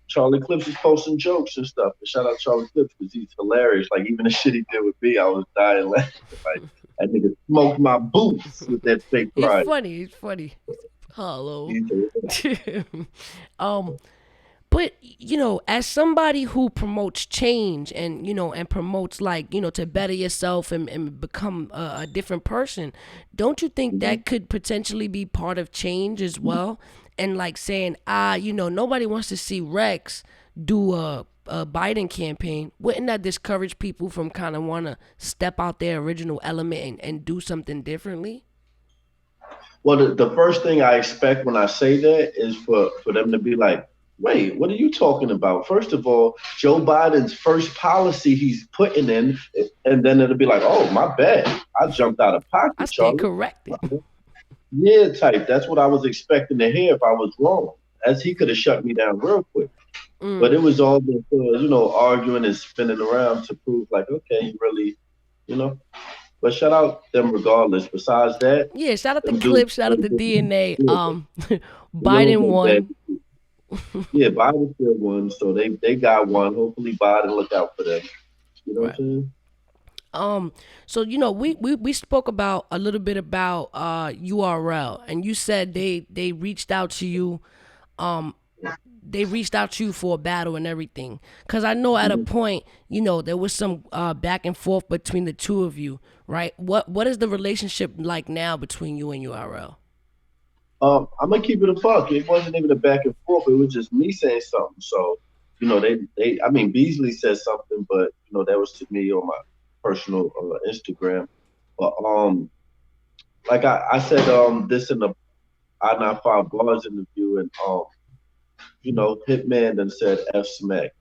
Charlie Clips is posting jokes and stuff. And shout out Charlie Clips because he's hilarious. Like even the shit he did with me, I was dying laughing. Like that nigga smoked my boots with that fake it's pride. funny. It's funny. Hello. He's um, but as somebody who promotes change and and promotes like to better yourself and become a different person, don't you think Mhm. that could potentially be part of change as well? And like saying, nobody wants to see Rex do a Biden campaign. Wouldn't that discourage people from kind of want to step out their original element and do something differently? Well, the first thing I expect when I say that is for them to be like, wait, what are you talking about? First of all, Joe Biden's first policy he's putting in, and then it'll be like, oh, my bad. I jumped out of I pocket, stand Charlie. corrected. Yeah, type. That's what I was expecting to hear if I was wrong. As he could have shut me down real quick. But it Mm. was all before, arguing and spinning around to prove like, okay, you really, you know. But shout out them regardless. Besides that, Yeah, shout out to them dudes, Clip, shout out to DNA. yeah, you know, Biden like that. won. Yeah, Biden still won, so they got one. Hopefully, Biden look out for them. You know what I'm Right. saying? So we spoke about a little bit about URL, and you said they reached out to you. Um, they reached out to you for a battle and everything. Cause I know at a Mhm. point, there was some back and forth between the two of you, right? What is the relationship like now between you and URL? I'm gonna keep it a buck. It wasn't even a back and forth. It was just me saying something. So, I mean, Beasley said something, but that was to me on my personal Instagram. But like I said, this in the I-95 bars interview, and Hitman then said F Smack.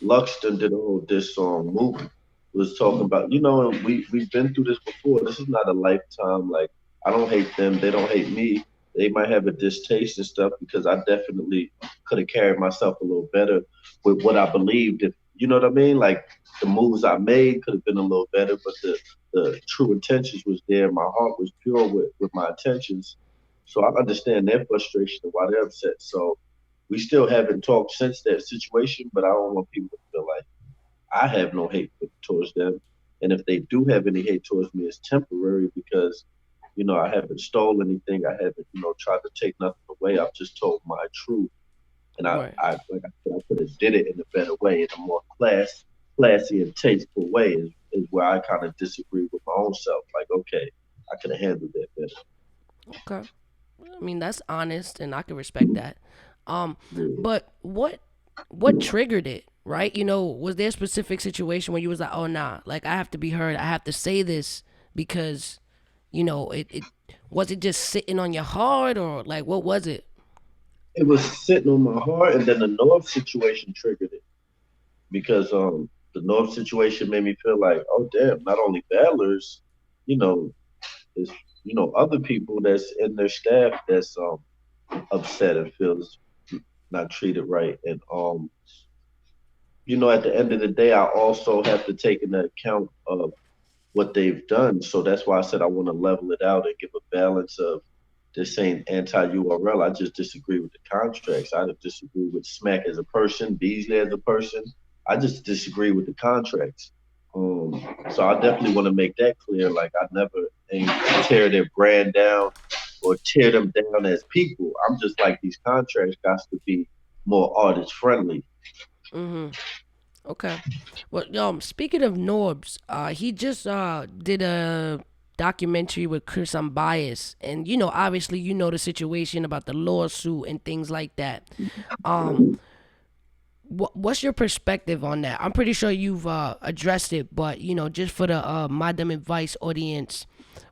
Luxton did a whole diss song. Mook was talking about, and we've been through this before. This is not a lifetime. Like I don't hate them. They don't hate me. They might have a distaste and stuff because I definitely could have carried myself a little better with what I believed. If you know what I mean, like the moves I made could have been a little better, but the true intentions was there. My heart was pure with my intentions. So I understand their frustration and why they're upset. So we still haven't talked since that situation, but I don't want people to feel like I have no hate towards them. And if they do have any hate towards me, it's temporary because, I haven't stole anything. I haven't, tried to take nothing away. I've just told my truth. And Right. like I said, I could have did it in a better way, in a more classy and tasteful way is where I kind of disagree with my own self. Like, okay, I could have handled that better. Okay. I mean that's honest, and I can respect that. Um, Yeah. but what triggered it? Right? Was there a specific situation where you was like, oh nah, like I have to be heard. I have to say this because it was it just sitting on your heart or like what was it? It was sitting on my heart, and then the North situation triggered it because The North situation made me feel like, oh damn, not only battlers, you know, there's other people that's in their staff that's upset and feels not treated right. And at the end of the day, I also have to take into account of what they've done. So that's why I said I want to level it out and give a balance of this ain't anti-URL. I just disagree with the contracts. I disagree with Smack as a person, Beasley as a person. I just disagree with the contracts. So I definitely want to make that clear. Like I never aim to tear their brand down or tear them down as people. I'm just like these contracts got to be more artist friendly. Mm-hmm. Okay. Well, speaking of Norbs, he just did a documentary with Chris Bias, and obviously, the situation about the lawsuit and things like that. Um, what's your perspective on that? I'm pretty sure you've addressed it, but just for the My Dumb Advice audience,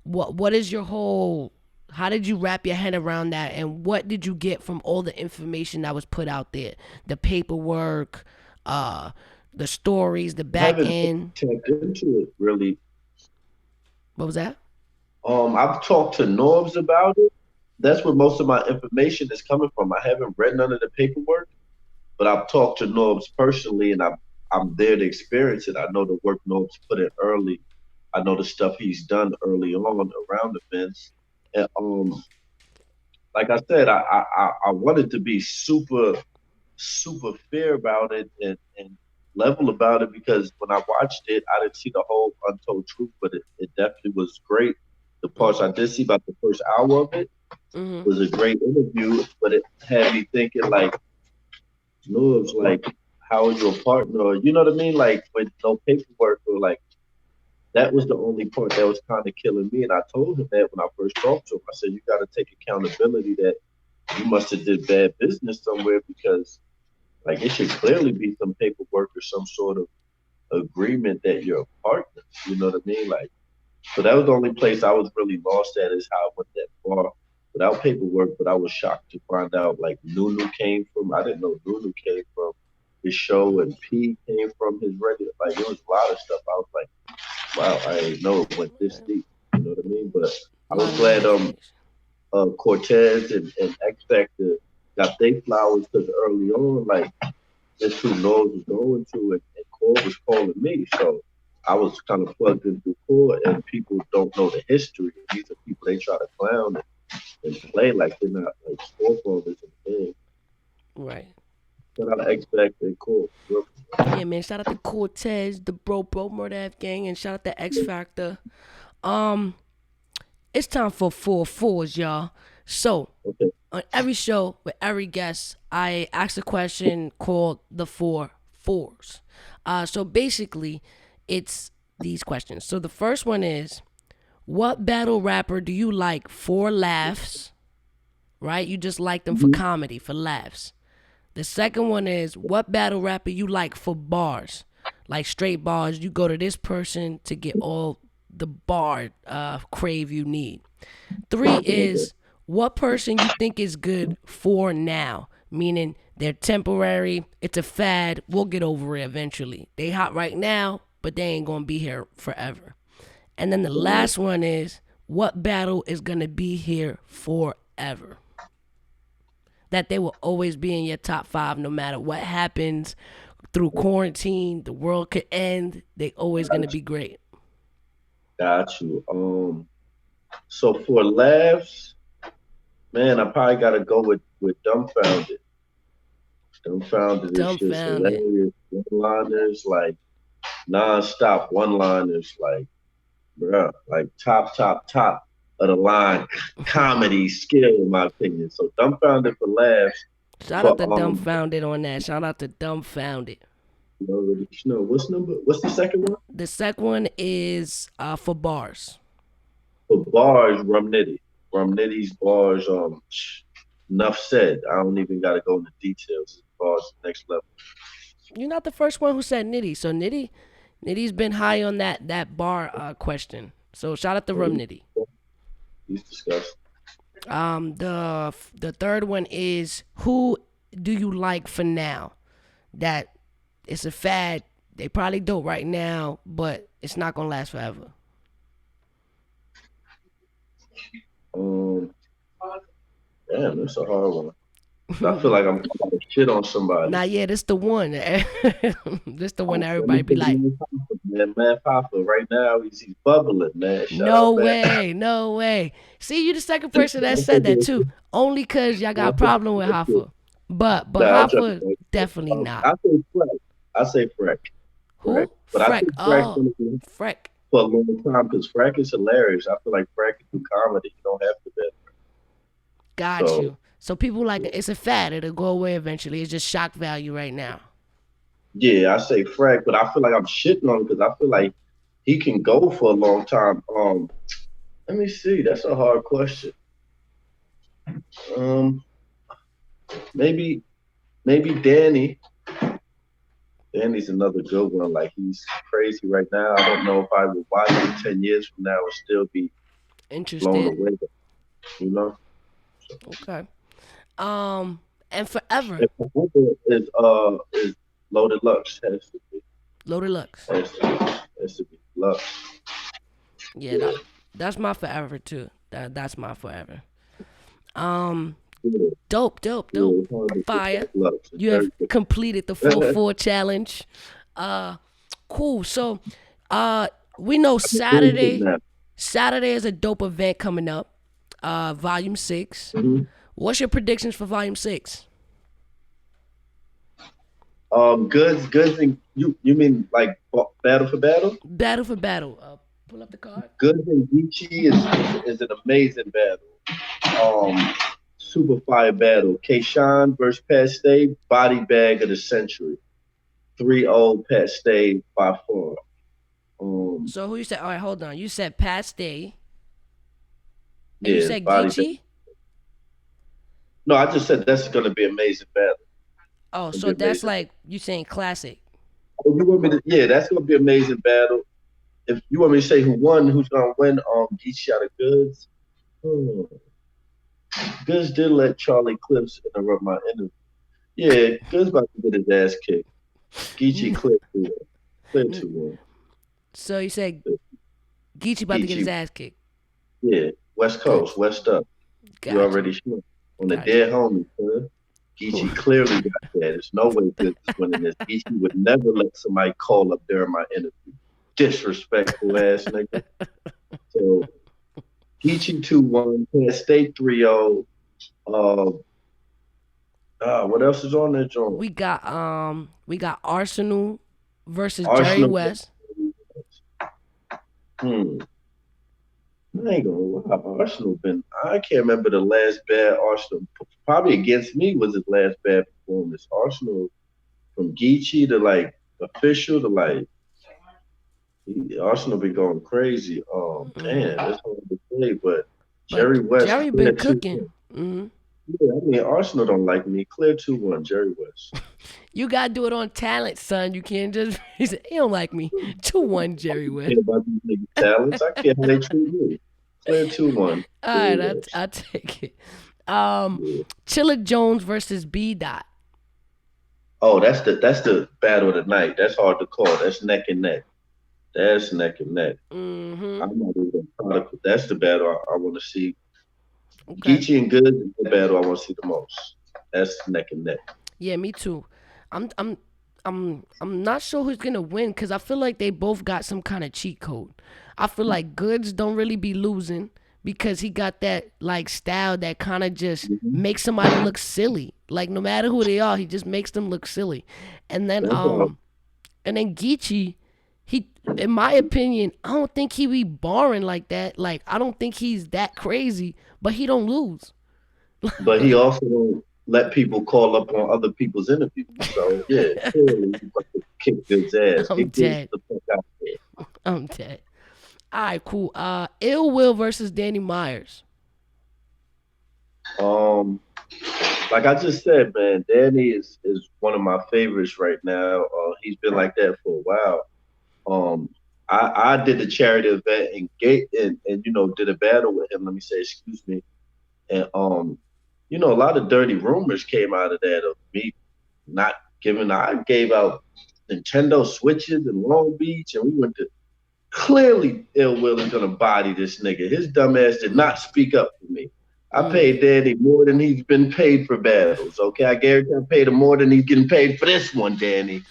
what is your whole? How did you wrap your head around that, and what did you get from all the information that was put out there, the paperwork, uh, the stories, the I back haven't end? tapped into it really. What was that? I've talked to Norbs about it. That's where most of my information is coming from. I haven't read none of the paperwork, but I've talked to Norbs personally, and I'm there to experience it. I know the work Norbs put in early. I know the stuff he's done early on around events. And like I said, I wanted to be super fair about it and level about it because when I watched it, I didn't see the whole untold truth, but it definitely was great. The parts I did see about the first hour of it Mm-hmm. was a great interview, but it had me thinking like, Lewis, like, how is your partner? Or, you know what I mean? Like, with no paperwork, or like, that was the only part that was kind of killing me. And I told him that when I first talked to him. I said, you got to take accountability that you must have did bad business somewhere because, like, it should clearly be some paperwork or some sort of agreement that you're a partner. You know what I mean? Like, so that was the only place I was really lost at is how I went that far without paperwork. But I was shocked to find out like Nunu came from. I didn't know Nunu came from his show, and P came from his regular. Like there was a lot of stuff. I was like, wow, I didn't know it went this deep. You know what I mean? But I A was lot of new glad information. Cortez and X Factor got their flowers because early on, like this who knows was going to and Core was calling me. So I was kind of plugged into Core and people don't know the history. These are people they try to clown and play like they're not like forefathers in the game. Right. Shout out to X Factor and Core. Yeah, man. Shout out to Cortez, the Bro Murder Gang, and shout out to X Factor. Um, it's time for four fours, y'all. So Okay. on every show with every guest, I ask a question called the four fours. So basically, it's these questions. So the first one is, what battle rapper do you like for laughs? Right? You just like them for Mm-hmm. comedy, for laughs. The second one is, what battle rapper you like for bars? Like straight bars, you go to this person to get all the bar crave you need. Three Okay. is, what person you think is good for now? Meaning they're temporary, it's a fad, we'll get over it eventually. They hot right now, but they ain't gonna be here forever. And then the Right. last one is, what battle is gonna be here forever? That they will always be in your top five no matter what happens through quarantine, the world could end, they always gonna Got be great. got you. So for laughs, man, I probably gotta go with dumbfounded. Dumbfounded is just Dumbfounded. hilarious. One-liners, like non-stop one-liners, like bruh, like top of the line comedy skill in my opinion. So dumbfounded for laughs, Shout out but to Dumbfounded on that. Shout out to Dumbfounded. you already know what's the second one? The second one is for bars. For bars, Rum Nitty. Rum Nitty's bars, enough said. I don't even gotta go into details. His bars next level. You're not the first one who said Nitty. So Nitty's been high on that bar question. So shout out to Rum Nitty. He's discussed. The third one is, who do you like for now? That it's a fad. They probably dope right now, but it's not gonna last forever. Um, damn, that's a hard one. I feel like I'm about to shit on somebody. Not yet. It's the one. This the one Oh, that let me everybody be pick like, Man Papa, man. Man Papa, right now he's bubbling, man. Shout no out, man. way, no way. See, you the second person that said that too. Only cause y'all got a problem with Hoffa. But Nah, I'm trying Hoffa to definitely not. I say Freck. I say Freck. Freck. Who? But I Freck. think Freck's Oh, gonna be Freck. for a long time because Freck is hilarious. I feel like Freck can do comedy. You don't have to be. Got So you. So people like it's a fad. It'll go away eventually. It's just shock value right now. yeah, I say Freck, but I feel like I'm shitting on him because I feel like he can go for a long time. Let me see. That's a hard question. Um, maybe Danny. Danny's another good one. Like he's crazy right now. I don't know if I would watch him 10 years from now and still be blown Interested? away. You know. Okay. And forever. If the Hooker is Loaded Lux Loaded Lux. has to be Lux. Yeah, Yeah, that's my forever too. That's my forever. Um, yeah, dope, dope, yeah. dope. It's hard to get Fire. that Lux. It's You very have completed the good. 4-4 challenge. Uh, cool. So, uh, we know Very good Saturday. now. Saturday is a dope event coming up. Volume 6. Mhm. What's your predictions for Volume 6? Goods, and you mean like battle for battle? Battle for battle. Pull up the card. Goods and Geechee is an amazing battle. Super fire battle. Kayshawn versus Pat Stay, body bag of the century. 3-0 Pat Stay by far. Um, So who you said? All right, hold on. You said Pat Stay, and you yeah, said body bag. Geechee. No, I just said that's gonna be amazing battle. Oh, Gonna so be that's amazing. like you saying classic. Oh, you want me to? Yeah, that's gonna be amazing battle. If you want me to say who won, who's gonna win? Geechee out of Goods. Hmm. Goods did let Charlie Clips interrupt my interview. Yeah, Goods about to get his ass kicked. Geechee clear to clear to one. So you said Geechee about to get his Geechee, ass kicked. yeah, West Good. Coast, West up. You Got you. already sure. On the Got you. dead homie, sir. Geechee clearly got that. There's no way Goods is winning this. Geechee would never let somebody call up during my interview. Disrespectful ass nigga. So Geechee 2-1, Penn State 3-0. Uh, what else is on that joint? we got Arsenal versus Jerry Arsenal. West. Hmm. I ain't gonna lie. Arsenal been. I can't remember the last bad Arsenal. Probably against me was his last bad performance. Arsenal from Geechee to like official to like Arsenal been going crazy. Damn, Hmm. that's hard to say. But But Jerry West Jerry clear been two cooking. one. Hmm. Yeah, I mean Arsenal don't like me. Clear 2-1. Jerry West. You gotta do it on talent, son. You can't just he said he don't like me. 2-1 Jerry West. Care about these niggas' talents. I care how they treat me. Clear 2-1. All Jerry right, West. I take it. Um, Yeah. Chilla Jones versus B Dot. Oh, that's the battle of the night. That's hard to call. That's neck and neck. That's neck and neck. Mm-hmm. I'm not even proud of. That's the battle I want to see. Okay. Geechee and Good is the battle I want to see the most. That's neck and neck. Yeah, me too. I'm I'm I'm not sure who's gonna win because I feel like they both got some kind of cheat code. I feel like Goods don't really be losing because he got that like style that kind of just Mm-hmm. makes somebody look silly. Like no matter who they are, he just makes them look silly. And then That's all. Geechee, he in my opinion, I don't think he be boring like that. Like I don't think he's that crazy, but he don't lose. But he also don't let people call up on other people's interviews. So yeah, clearly he's about to kick Good's ass. I'm Get Good dead. the fuck out there. I'm dead. All right, cool. Ill Will versus Danny Myers. Um, like I just said, man, Danny is one of my favorites right now. He's been like that for a while. Um, I did the charity event and did a battle with him. Let me say, excuse me. And a lot of dirty rumors came out of that of me not giving. I gave out. Nintendo Switches in Long Beach, and we went to clearly Ill Will is gonna body this nigga. His dumb ass did not speak up for me. I paid Danny more than he's been paid for battles. Okay, I guarantee I paid him more than he's getting paid for this one, Danny.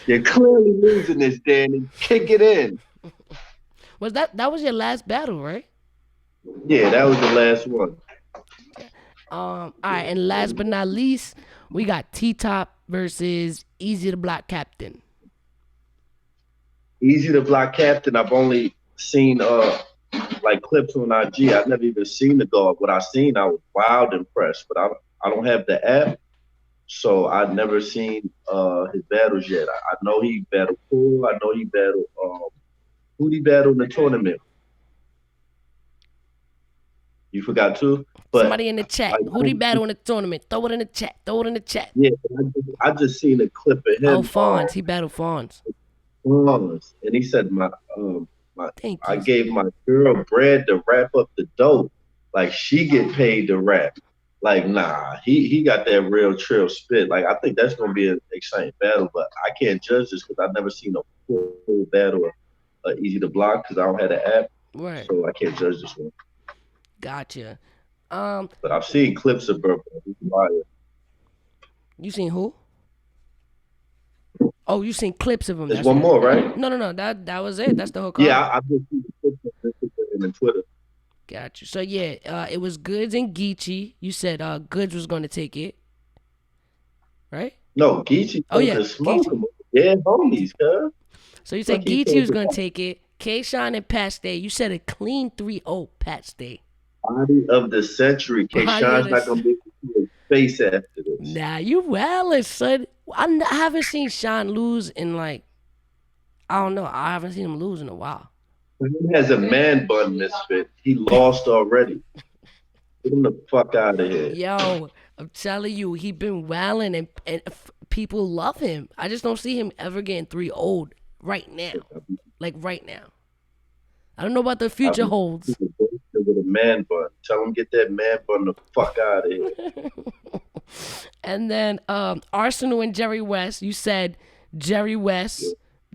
You're clearly losing this, Danny. Kick it in. That was your last battle, right? Yeah, that was the last one. All right, and last but not least, we got T Top versus Easy to Block Captain. Easy to block captain. I've only seen like clips on IG. I've never even seen the dog. What I seen, I was wild impressed. But I don't have the app, so I've never seen his battles yet. I know he battled Pool. I know he battled who he battled in the tournament. You forgot too. But Somebody in the chat. Who he battle in the tournament? Throw it in the chat. Throw it in the chat. yeah, I just seen a clip of Oh, him. Fawns. He battled Fawns. And he said my Thank I you. gave my girl bread to wrap up the dope. Like she get paid to rap. Like nah, he got that real trill spit. Like I think that's gonna be an exciting battle, but I can't judge this because I've never seen a full battle easy to block because I don't have the app, Right. so I can't judge this one. Gotcha. Um, But I've seen clips of Burp. you seen who? Oh, you seen clips of him. There's That's one right. more, right? No. That was it. That's the whole Yeah, card. I've just seen the clips of Instagram and Twitter. Got you. So yeah, it was Goods and Geechee. You said Goods was gonna take it, right? No, Geechee Oh supposed yeah, to smoke Geechee. him. Yeah, homies, cuz. So you Fuck said he Geechee supposed was to gonna take it. K Shine and Pat Stay. You said a clean 3-0 Pat Stay. body of the century. K. Body of Sean's not this. gonna be able to see his face after this. Nah, you wildin', son. I haven't seen Sean lose in like I don't know. I haven't seen him lose in a while. He has a man bun misfit. He lost already. Get him the fuck out of here. Yo, I'm telling you, he been wildin' and people love him. I just don't see him ever getting 3-0 right now. Like right now. I don't know about the I future be holds. with a man bun. Tell him get that man bun the fuck out of here. And then Arsenal and Jerry West. You said Jerry West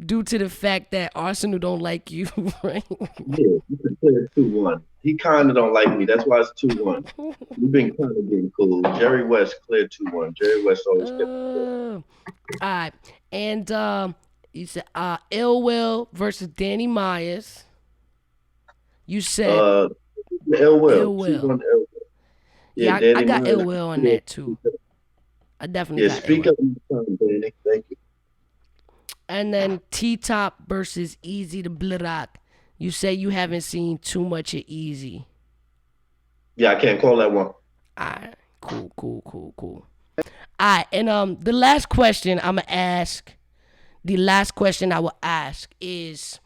due to the fact that Arsenal don't like you, right? Yeah, you can clear 2-1. He kind of don't like me. That's why it's 2-1. We've been kind of getting cool. Jerry West cleared 2-1. Jerry West always kept it. All right. And you said Ill Will versus Danny Myers. You said Uh, Ill Will. Ill Will. 2-1 Ill Will. Yeah, Yeah, I Danny got Ill Myers. Will on that too. I definitely Yeah, got Ill speak Will. up in the time, Danny. Thank you. And then T Top versus Easy to Block. You say you haven't seen too much of Easy. Yeah, I can't call that one. Alright, cool. Alright, and the last question I'm gonna ask, the last question I will ask is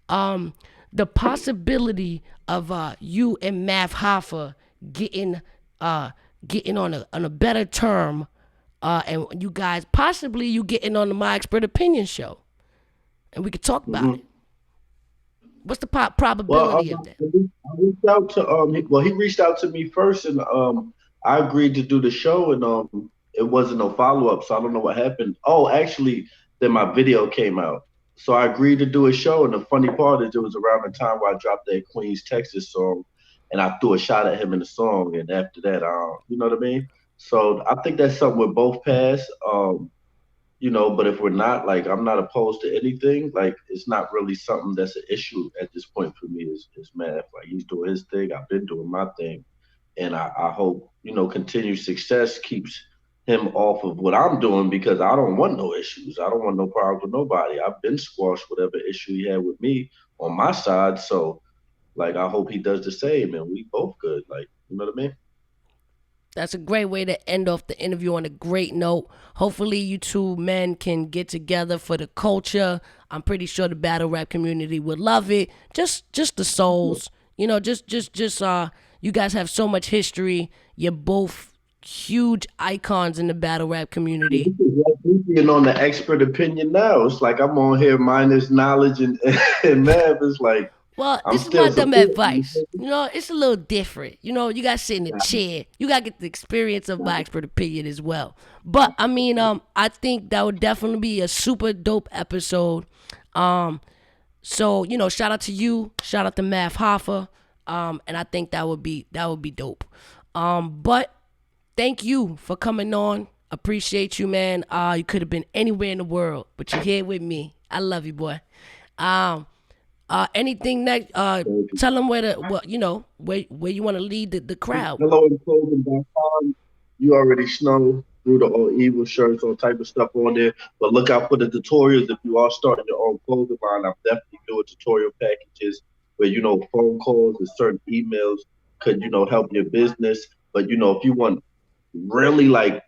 the possibility of you and Math Hoffa getting on a better term, and you guys possibly you getting on the My Expert Opinion show, and we could talk about it. What's the Well, probability of that? I reached out to well, he reached out to me first, and I agreed to do the show, and it wasn't no follow up, so I don't know what happened. Oh, actually, then my video came out, so I agreed to do a show, and the funny part is it was around the time where I dropped that Queens, Texas song, and I threw a shot at him in the song, and after that, you know what I mean? So I think that's something we're both past. But if we're not, like, I'm not opposed to anything. Like, it's not really something that's an issue at this point for me. Is math. Like, he's doing his thing. I've been doing my thing, and I hope continued success keeps him off of what I'm doing because I don't want no issues. I don't want no problems with nobody. I've been squashed whatever issue he had with me on my side. So, like, I hope he does the same, and we both good. Like, you know what I mean? That's a great way to end off the interview on a great note. Hopefully you two men can get together for the culture. I'm pretty sure the battle rap community would love it. Just the souls. Just you guys have so much history. You're both huge icons in the battle rap community. This is like me being on the expert opinion now. It's like I'm on here minus knowledge and math. It's like Well, I'm this is my still dumb supporting advice. you. It's a little different. You got to sit in the Nah, chair. You got to get the experience of nah, my expert opinion as well. But I mean, I think that would definitely be a super dope episode. Um, so shout out to you, shout out to Math Hoffa, and I think that would be dope. But thank you for coming on. Appreciate you, man. You could have been anywhere in the world, but you're here with me. I love you, boy. Um, anything next? thank you. Tell them where you want to lead the crowd. Hello and clothing.com. You already know through the all evil shirts, all type of stuff on there. But look out for the tutorials. If you are starting your own clothing line, I'm definitely doing tutorial packages where phone calls and certain emails could help your business. But if you want really like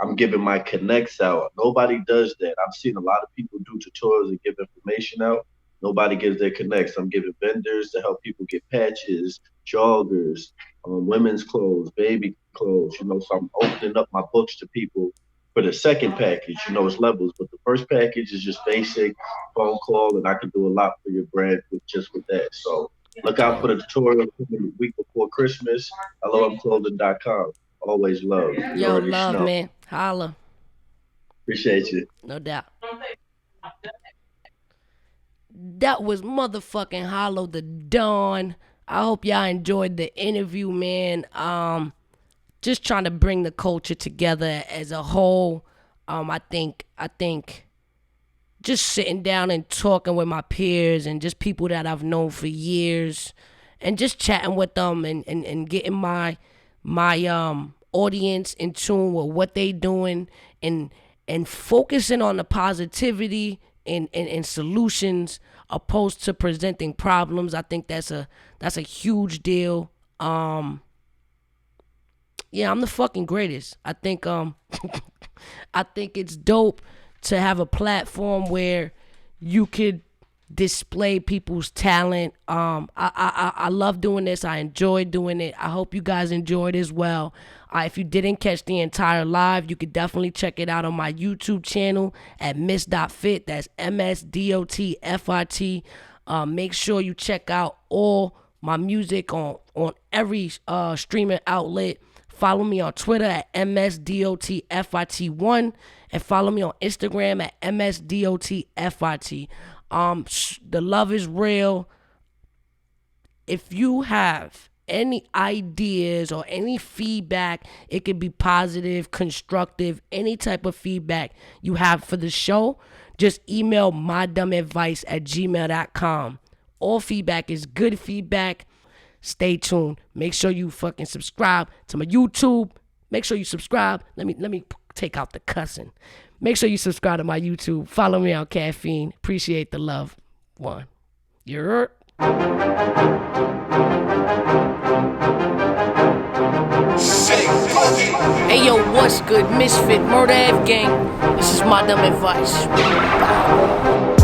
I'm giving my connects out. Nobody does that. I've seen a lot of people do tutorials and give information out. Nobody gives their connects. I'm giving vendors to help people get patches, joggers, women's clothes, baby clothes. So I'm opening up my books to people for the second package. It's levels, but the first package is just basic phone call, and I can do a lot for your brand with that. So look out for Okay. the tutorial coming the week before Christmas. HelloI'mClothing.com. Always love. You Yo, already love, know. man. Holla. Appreciate you. No doubt. That was motherfucking Hollow the Dawn. I hope y'all enjoyed the interview, man. Just trying to bring the culture together as a whole. I think just sitting down and talking with my peers and just people that I've known for years and just chatting with them and getting my audience in tune with what they doing and focusing on the positivity and solutions opposed to presenting problems. I think that's a huge deal. Yeah, I'm the fucking greatest. I think it's dope to have a platform where you could display people's talent. I love doing this. I enjoy doing it. I hope you guys enjoyed as well. If you didn't catch the entire live, you could definitely check it out on my YouTube channel at Ms.Fit. That's MsDotFit. Make sure you check out all my music on every streaming outlet. Follow me on Twitter at MsDotFit1 and follow me on Instagram at MsDotFit. The love is real. If you have any ideas or any feedback, it could be positive, constructive, any type of feedback you have for the show, just email mydumbadvice@gmail.com. All feedback is good feedback. Stay tuned. Make sure you fucking subscribe to my YouTube. Make sure you subscribe. Let me take out the cussing. Make sure you subscribe to my YouTube. Follow me on Caffeine. Appreciate the love. One. You're Hey yo, what's good? Misfit Murder F Gang. This is my dumb advice. Bow.